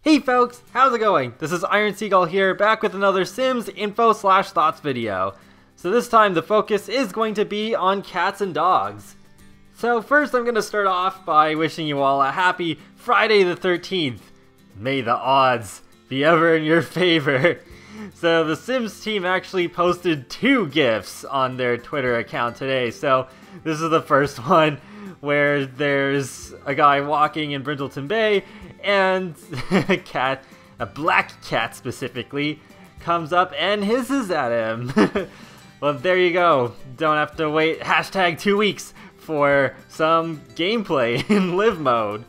Hey folks, how's it going? This is Iron Seagull here, back with another Sims info/thoughts video. So this time the focus is going to be on cats and dogs. So first I'm going to start off by wishing you all a happy Friday the 13th. May the odds be ever in your favor. So the Sims team actually posted 2 GIFs on their Twitter account today. So this is the first one where there's a guy walking in Brindleton Bay and a cat, a black cat specifically, comes up and hisses at him. Well, there you go. Don't have to wait hashtag 2 weeks for some gameplay in live mode.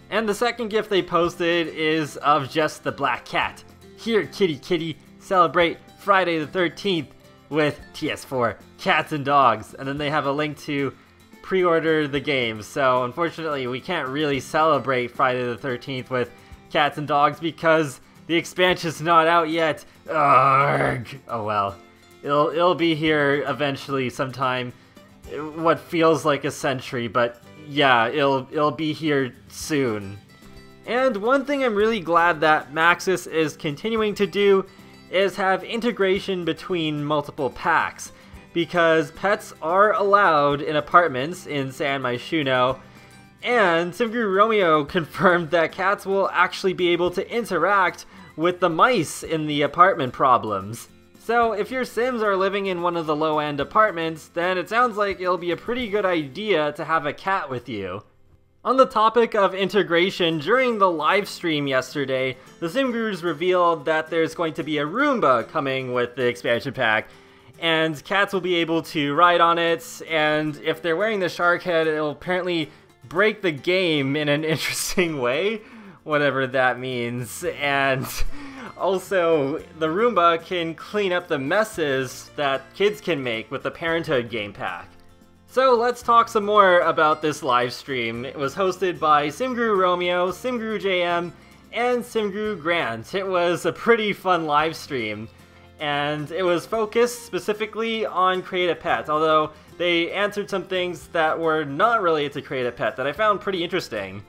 And the second GIF they posted is of just the black cat. Here, kitty kitty, celebrate Friday the 13th with TS4 cats and dogs. And then they have a link to pre-order the game. So unfortunately we can't really celebrate Friday the 13th with cats and dogs because the expansion's not out yet. Arrgh. Oh well. It'll be here eventually sometime. What feels like a century, but yeah, it'll be here soon. And one thing I'm really glad that Maxis is continuing to do is have integration between multiple packs, because pets are allowed in apartments in San Myshuno, and SimGuru Romeo confirmed that cats will actually be able to interact with the mice in the apartment problems. So if your Sims are living in one of the low-end apartments, then it sounds like it'll be a pretty good idea to have a cat with you. On the topic of integration, during the live stream yesterday, the SimGurus revealed that there's going to be a Roomba coming with the expansion pack, and cats will be able to ride on it, and if they're wearing the shark head, it'll apparently break the game in an interesting way, whatever that means. And also, the Roomba can clean up the messes that kids can make with the Parenthood game pack. So let's talk some more about this live stream. It was hosted by SimGuru Romeo, SimGuru JM, and SimGuru Grant. It was a pretty fun live stream, and it was focused specifically on Create a Pet, although they answered some things that were not related to Create a Pet that I found pretty interesting.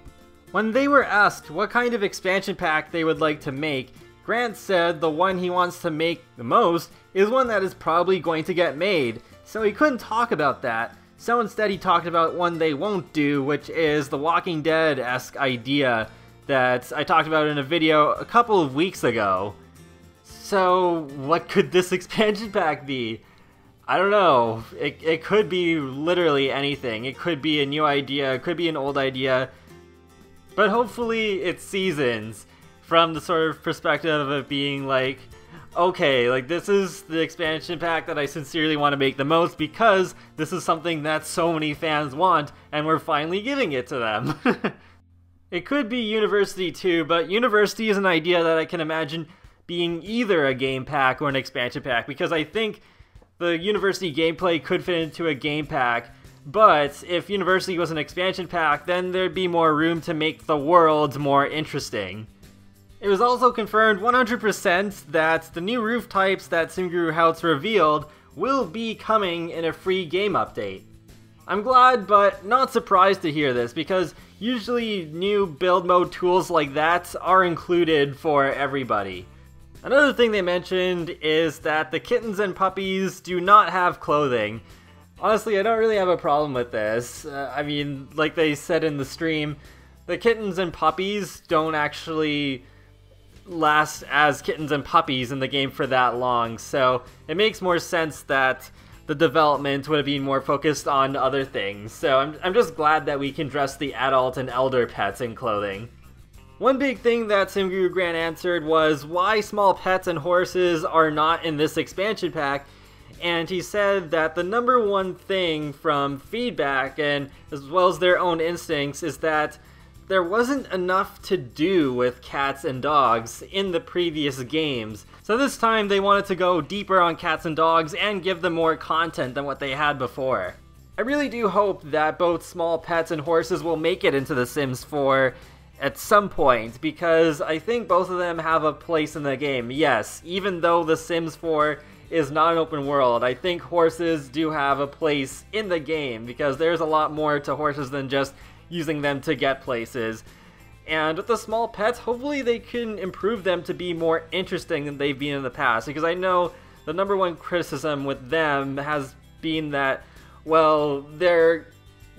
When they were asked what kind of expansion pack they would like to make, Grant said the one he wants to make the most is one that is probably going to get made, so he couldn't talk about that. So instead he talked about one they won't do, which is the Walking Dead-esque idea that I talked about in a video a couple of weeks ago. So what could this expansion pack be? I don't know. It could be literally anything. It could be a new idea, it could be an old idea, but hopefully it seasons from the sort of perspective of it being like, okay, like this is the expansion pack that I sincerely want to make the most because this is something that so many fans want and we're finally giving it to them. It could be University too, but University is an idea that I can imagine being either a game pack or an expansion pack, because I think the University gameplay could fit into a game pack, but if University was an expansion pack, then there'd be more room to make the world more interesting. It was also confirmed 100% that the new roof types that SimGuru House revealed will be coming in a free game update. I'm glad but not surprised to hear this, because usually new build mode tools like that are included for everybody. Another thing they mentioned is that the kittens and puppies do not have clothing. Honestly, I don't really have a problem with this. I mean, like they said in the stream, the kittens and puppies don't actually last as kittens and puppies in the game for that long, so it makes more sense that the development would have been more focused on other things. So I'm just glad that we can dress the adult and elder pets in clothing. One big thing that SimGuru Grant answered was why small pets and horses are not in this expansion pack, and he said that the number one thing from feedback and as well as their own instincts is that there wasn't enough to do with cats and dogs in the previous games. So this time they wanted to go deeper on cats and dogs and give them more content than what they had before. I really do hope that both small pets and horses will make it into The Sims 4 at some point, because I think both of them have a place in the game. Yes, even though The Sims 4 is not an open world. I think horses do have a place in the game because there's a lot more to horses than just using them to get places. And with the small pets, hopefully they can improve them to be more interesting than they've been in the past, because I know the number one criticism with them has been that, well, they're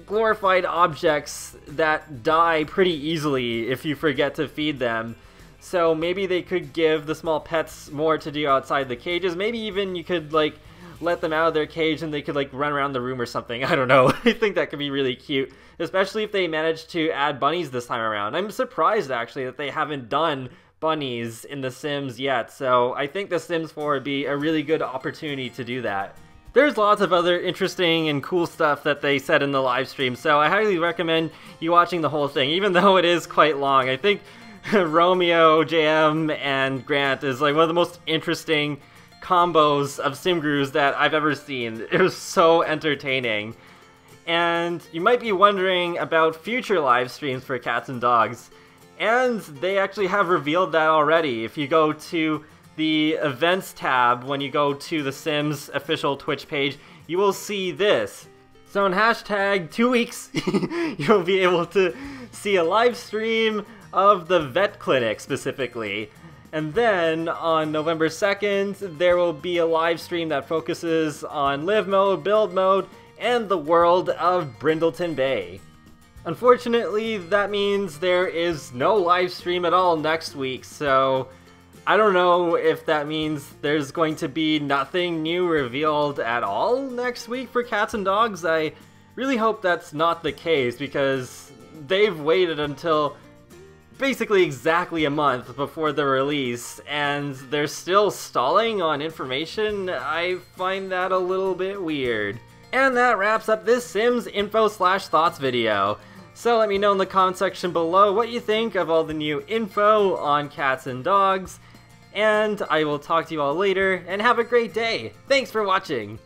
glorified objects that die pretty easily if you forget to feed them. So maybe they could give the small pets more to do outside the cages. Maybe even you could, like, let them out of their cage and they could, like, run around the room or something. I don't know. I think that could be really cute, especially if they manage to add bunnies this time around. I'm surprised, actually, that they haven't done bunnies in The Sims yet. So I think The Sims 4 would be a really good opportunity to do that. There's lots of other interesting and cool stuff that they said in the live stream, so I highly recommend you watching the whole thing, even though it is quite long. I think Romeo, JM, and Grant is like one of the most interesting combos of sim gurus that I've ever seen. It was so entertaining. And you might be wondering about future live streams for Cats and Dogs, and they actually have revealed that already. If you go to the events tab when you go to the Sims official Twitch page, you will see this. So in hashtag 2 weeks, you'll be able to see a live stream of the vet clinic specifically. And then on November 2nd, there will be a live stream that focuses on live mode, build mode, and the world of Brindleton Bay. Unfortunately, that means there is no live stream at all next week, so I don't know if that means there's going to be nothing new revealed at all next week for Cats and Dogs. I really hope that's not the case, because they've waited until basically exactly a month before the release, and they're still stalling on information. I find that a little bit weird. And that wraps up this Sims info/thoughts video. So let me know in the comment section below what you think of all the new info on Cats and Dogs, and I will talk to you all later, and have a great day. Thanks for watching!